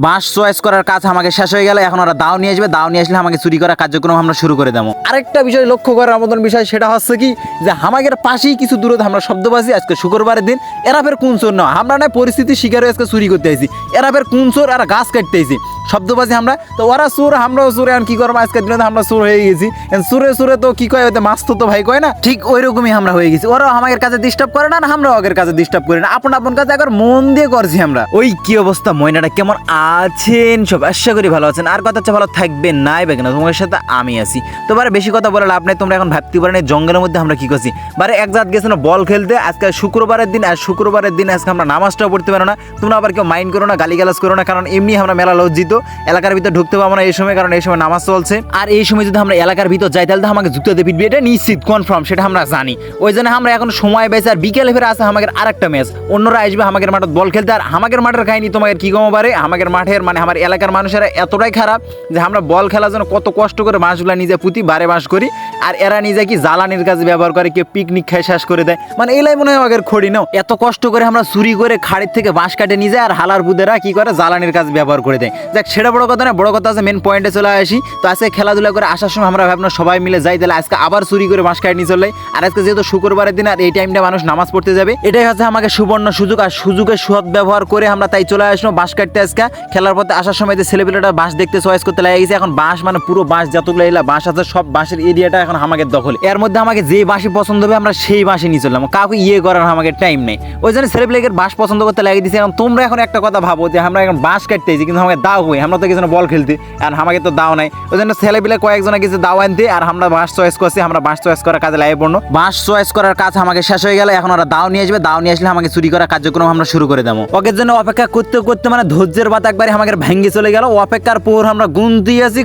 বাঁশ চয়েস করার কাজ আমাকে শেষ হয়ে গেল। এখন ওরা দাও নিয়ে আসবে, দাও নিয়ে আসলে আমাকে চুরি করার কার্যক্রম আমরা শুরু করে দেবো। আরেকটা বিষয় লক্ষ্য করার মতন বিষয় সেটা হচ্ছে কি যে আমাদের পাশেই কিছু দূরত আমরা শব্দবাজি আজকে শুক্রবারের দিন এরা ফের কোন চোর না আমরা না পরিস্থিতির শিকার হয়ে আজকে চুরি করতে আইছি। এরা ফের কোন চোর আর গাছ কাটতে আইছি শব্দবাজি আমরা তো ওরা চোর আমরাও চোরে এখন কি করবো আজকের দিনে আমরা চোর হয়ে গেছি। চোরে চোরে তো কি কয় ওতে মাছ তো ভাই কয় না, ঠিক ওই রকমই আমরা হয়ে গেছি। ওরাও আমাদের কাছে ডিস্টার্ব করে না আর আমরাও আগের কাছে ডিস্টার্ব করি না, আপন আপন কাছে একবার মন দিয়ে করছি আমরা। ওই কি অবস্থা ময়নাটা কেমন আছেন সব? আশা করি ভালো আছেন, আর কথা হচ্ছে ভালো থাকবে নাই বা কেন তোমার সাথে আমি আছি। তো বারে বেশি কথা বলে লাভ নাই, তোমরা এখন ভাবতে পারেন এই জঙ্গলের মধ্যে আমরা কি করছি। বারে এক জাত গেছে না বল খেলতে আজকে শুক্রবারের দিন, আর শুক্রবারের দিন আজকে আমরা নামাজটাও পড়তে পারো না। তোমরা আবার কেউ মাইন্ড করো না, গালিগালাজ করো না, কারণ এমনি আমরা মেলা লজ্জিত, এলাকার ভিতর ঢুকতে পারবো না এই সময়, কারণ এই সময় নামাজ চলছে। আর এই সময় যদি আমরা এলাকার ভিতর যাই তাহলে আমাকে জুতাতে পিটবে, এটা নিশ্চিত কনফার্ম, সেটা আমরা জানি। ওই জন্য আমরা এখন সময় বেঁচে আর বিকেলে ফেরে আসে আমাদের আরেকটা ম্যাচ, অন্যরা আসবে আমাদের মাঠে বল খেলতে। আর আমাদের মাঠের কাহিনী তোমাদের কি কম পারে, আমাদের মাঠের মানে আমার এলাকার মানুষেরা এতটাই খারাপ যে আমরা বল খেলার জন্য কত কষ্ট করে বাঁশগুলা নিজে পুঁতি বারে বাঁশ করি, আর এরা নিজে কি জ্বালানির কাজে ব্যবহার করে, কেউ পিকনিক খাই শেষ করে দেয়। মানে এলাই মনে হয় আমাদের খড়ি নাও, এত কষ্ট করে আমরা চুরি করে খাড়ির থেকে বাঁশ কাটে নিয়ে যায়, আর হালার বুদেরা কি করে জ্বালানির কাজ ব্যবহার করে দেয়। যাক সেটা বড় কথা না, বড় কথা আছে মেন পয়েন্টে চলে আসি। তো আজকে খেলাধুলা করে আসার সময় আমরা ভাবলাম সবাই মিলে যাই, তাহলে আজকে আবার চুরি করে বাঁশ কাটে নিয়ে চলে। আর আজকে যেহেতু শুক্রবারের দিন আর এই টাইমটা মানুষ নামাজ পড়তে যাবে, এটাই হচ্ছে আমাকে সুবর্ণ সুযোগ, আর সুযোগের সৎ ব্যবহার করে আমরা তাই চলে আসলাম বাঁশ কাটতে। আজকে খেলার পথে আসার সময় যে ছেলেপেলেটা বাঁশ দেখতে চয়েস করতে লাগে গেছে। এখন বাঁশ মানে পুরো বাঁশ যতগুলো এলা বাঁশ আছে সব বাঁশের এরিয়াটা এখন আমাদের দখল। এর মধ্যে আমাকে যে বাঁশি পছন্দ হবে আমরা সেই বাঁশি নিয়ে চললাম, কাউকে করার আমাকে টাইম নেই। ওই জন্য ছেলেপেলের বাঁশ পছন্দ করতে লাগিয়ে দিয়েছে। এখন তোমরা এখন একটা কথা ভাবো যে আমরা এখন বাঁশ কাটতে এসেছি, কিন্তু আমাকে দাও হই, আমরা তো কিছু বল খেলতে, আর আমাকে তো দাও নাই। ওই জন্য ছেলেপেলে কয়েকজনে কিছু দাও আনতে, আর আমরা বাঁশ চয়েস করছি, আমরা বাঁশ চয়েস করার কাজে লাগিয়ে পড়লো। বাঁশ চয়েস করার কাজ আমাকে শেষ হয়ে গেল। এখন ওরা দাও নিয়ে আসবে, দাও নিয়ে আসলে আমাকে চুরি করার কার্যক্রম আমরা শুরু করে দেবো। ওকে জন্য অপেক্ষা করতে করতে মানে ধৈর্যের বাত একবারে আমাদের ভেঙে চলে গেল। অপেক্ষার পর আমরা গুনতি আছি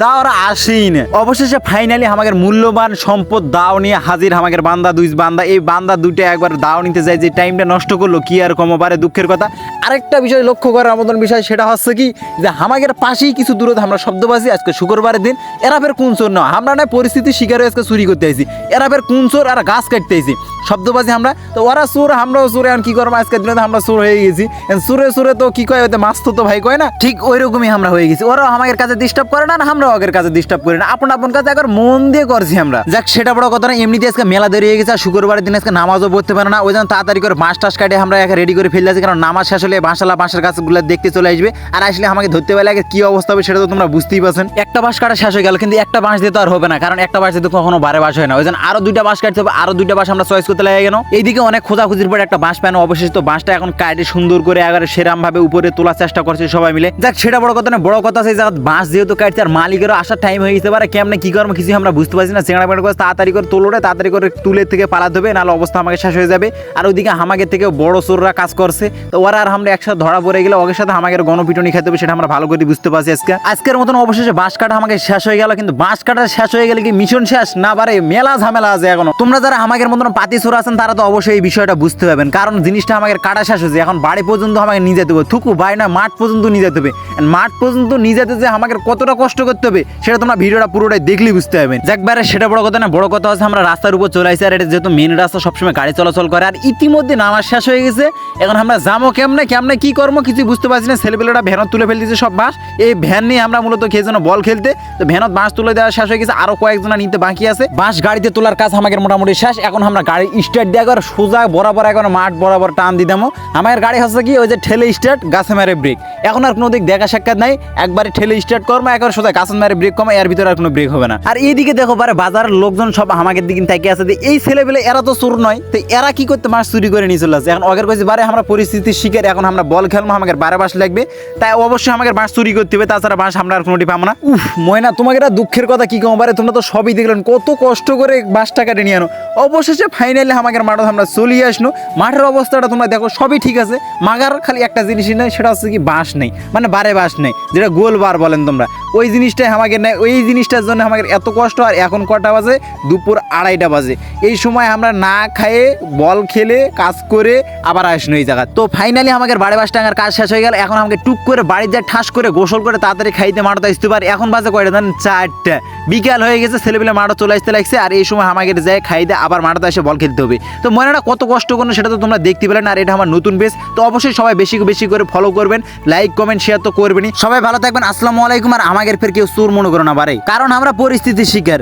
তা ওরা আসেই না। অবশেষে ফাইনালি আমাদের মূল্যবান সম্পদ দাও নিয়ে হাজির আমাদের বান্দা দুই বান্দা। এই বান্দা দুইটা একবার দাও নিতে যায়, যে টাইমটা নষ্ট করলো কি আর কম পারে, দুঃখের কথা। আরেকটা বিষয় লক্ষ্য করার মতন বিষয় সেটা হচ্ছে কি যে আমাদের পাশেই কিছু দূরত আমরা শব্দবাজি আজকে শুক্রবারের দিন এরা ফের কোন চোর না আমরা না পরিস্থিতির শিকার হয়ে আজকে চুরি করতে আইছি। এরা ফের কোন চোর আর গাছ কাটতে আইছি শব্দবাজি আমরা। তো ওরা চোর আমরাও চোর, এখন কি করবো আজকের দিনে আমরা চোর হয়ে গেছি। চোরে চোরে তো কি কয় ওতে মাছ তো ভাই কয় না, ঠিক ওই রকমই আমরা হয়ে গেছি। ওরাও আমাদের কাছে ডিস্টার্ব করে না, আমরাও আগের কাছে ডিস্টার্ব করি না, আপন আপন কাছে একবার মন দিয়ে করছি আমরা। যাক সেটা বড় কথা না, এমনিতে আজকে মেলা দেরি হয়ে গেছে, আর শুক্রবারের দিন আজকে নামাজও পড়তে পারে না। ওই জন্য তাড়াতাড়ি করে বাঁশ টাস কাটে আমরা একে রেডি করে ফেলে যাচ্ছি, কারণ নামাজ শেষ হলে বাঁশালা বাঁশের গাছগুলো দেখতে চলে আসবে, আর আসলে আমাকে ধরতে পারলে আগে কি অবস্থা হবে সেটা তো তোমরা বুঝতেই পারছেন। একটা বাঁশ কাটা শেষ হয়ে গেল, কিন্তু একটা বাঁশ দিয়ে তো আর হবে না, কারণ একটা বাঁশ দিয়ে কখনো বারে বাঁশ হয় না। ওই জন্য আরো দুইটা বাঁশ কাটতে হবে, আরো দুইটা বাঁশ আমরা চয়েস করতে লাগে গেল। এইদিকে অনেক খোঁজাখুঁজির পরে একটা বাঁশ পানো, অবশেষে তো বাঁশটা এখন কাটে সুন্দর করে একেবারে সেরাম ভাবে উপরে তোলার চেষ্টা করছে সবাই মিলে। যাক সেটা বড় কথা না, বড় কথা সেই জায়গা বাঁশ যেহেতু কাটছে আর মালিকেরও আসার টাইম হয়ে গেছে, পারে কেমনে কি করবো কিছু আমরা বুঝতে পারছি না। চেংড়া পেঁড়া করে তাড়াতাড়ি করে তোলোরে, তাড়াতাড়ি করে তুলে থেকে পালাতে হবে, নাহলে অবস্থা আমাকে শেষ হয়ে যাবে। আর ওইদিকে আমাদের থেকে বড় চোররা কাজ করছে, তো ওরা আর আমরা একসাথে ধরা পড়ে গেলে ওদের সাথে আমাদের গণপিটনি খেতে হবে, সেটা আমরা ভালো করে বুঝতে পারছি। আজকের মতন অবশেষে বাঁশ কাটা আমাকে শেষ হয়ে গেল, কিন্তু বাঁশ কাটা শেষ হয়ে গেলে কি মিশন শেষ না, পারে মেলা ঝামেলা আছে এখনো। তোমরা যারা আমাদের মতন পাতি চোর আছেন তারা তো অবশ্যই এই বিষয়টা বুঝতে পারবেন, কারণ জিনিসটা আমাদের কাটা শেষ হয়েছে। এখন বাড়ি পর্যন্ত আমাকে নিয়ে যেতে হবে, থুকু বাড়ি না মাঠ পর্যন্ত নিয়ে যেতে হবে। মাঠ পর্যন্ত নিয়ে যেতে যে আমাদের কতটা কষ্ট করতে হবে সেটা তোমরা ভিডিওটা পুরোটাই দেখলেই বুঝতে পারবেন। যাকবারে সেটা বড় কথা না, বড় কথা হচ্ছে আমরা রাস্তার উপর চলে আসছি, আর এটা যেহেতু মেন রাস্তা সবসময় গাড়ি চলাচল করে, আর ইতিমধ্যে নামাজ শেষ হয়ে গেছে। এখন আমরা যাবো কেমনে কেমনে কি করবো কিছু বুঝতে পারছি না। ছেলেপেলেরা ভ্যানত তুলে ফেলে দিয়েছে সব বাঁশ, এই ভ্যান নিয়ে আমরা মূলত খেয়েছি বল খেলতে। তো ভ্যানত বাঁশ তুলে দেওয়া শেষ হয়ে গেছে, আরো কয়েকজনা নিতে বাকি আছে। বাঁশ গাড়িতে তোলার কাজ আমাদের মোটামুটি শেষ। এখন আমরা গাড়ি স্টার্ট দিয়ে একবার সোজা বরাবর এখন মাঠ বরাবর টান দিয়ে দেবো। আমাদের গাড়ি হচ্ছে কি ওই যে ঠেলে স্টার্ট গাছে মেরে ব্রেক, এখন আর কোনো দিক দেখা সাক্ষাৎ নাই, একবারে ঠেলে স্টার্ট করবো একবার সোজা গাছে মেরে ব্রেক কমে, এর ভিতরে আর কোনো ব্রেক হবে না। আর এইদিকে দেখো পারে বাজারের লোকজন সব আমাদের দিকে তাকিয়ে আছে, এই ছেলেপেলে এরা তো চোর নয়, তো এরা কি করতে মাছ চুরি করে নিয়ে চলে আসছে। এখন আগের কাছে বারে আমরা পরিস্থিতির শিকার, এখন আমরা বল খেলবো, আমাদের বারে বাঁশ লাগবে, তাই অবশ্যই আমাদের বাঁশ চুরি করতে হবে, তাছাড়া বাঁশ আমরা আর কোনোটি পাবো না। উফ ময়না তোমাকে একটা দুঃখের কথা কি কম পারে, তোমরা তো সবই দেখলেন কত কষ্ট করে বাঁশটা কাটে নিয়ে আনো। অবশেষে ফাইনালি আমাদের মাঠে আমরা চলিয়ে আসলো। মাঠের অবস্থাটা তোমরা দেখো সবই ঠিক আছে, মাগার খালি একটা জিনিসই নেই, সেটা হচ্ছে কি বাঁশ নেই, মানে বারে বাঁশ নেই, যেটা গোল বার বলেন তোমরা। ওই জিনিসটাই আমাকে নেয়, ওই জিনিসটার জন্য আমাদের এত কষ্ট। আর এখন কটা বাজে? দুপুর 2:30 বাজে। এই সময় আমরা না খায়ে বল খেলে কাজ করে আবার আসনো এই জায়গা। তো ফাইনালি আমাদের 5:30 টাকার কাজ শেষ হয়ে গেল। এখন আমাকে টুক করে বাড়ির যায় ঠাস করে গোসল করে তাড়াতাড়ি খাইতে মাঠে আসতে পারি। এখন বাজে কয়টা জানেন? 4টা। বিকাল হয়ে গেছে, ছেলেপেলে মাঠে চলে আসতে লাগছে। আর এই সময় আমাকে যায় খাইতে আবার মাঠে এসে বল খেলতে হবে। তো মনেটা কত কষ্ট করুন সেটা তো তোমরা দেখতে পেলেন। আর এটা আমার নতুন পেজ, তো অবশ্যই সবাই বেশি বেশি করে ফলো করবেন, লাইক কমেন্ট শেয়ার তো করবেনই। সবাই ভালো থাকবেন, আসসালামু আলাইকুম। আর আমাদের ফের কেউ চোর মনে করো না বারে, কারণ আমরা পরিস্থিতির শিকার।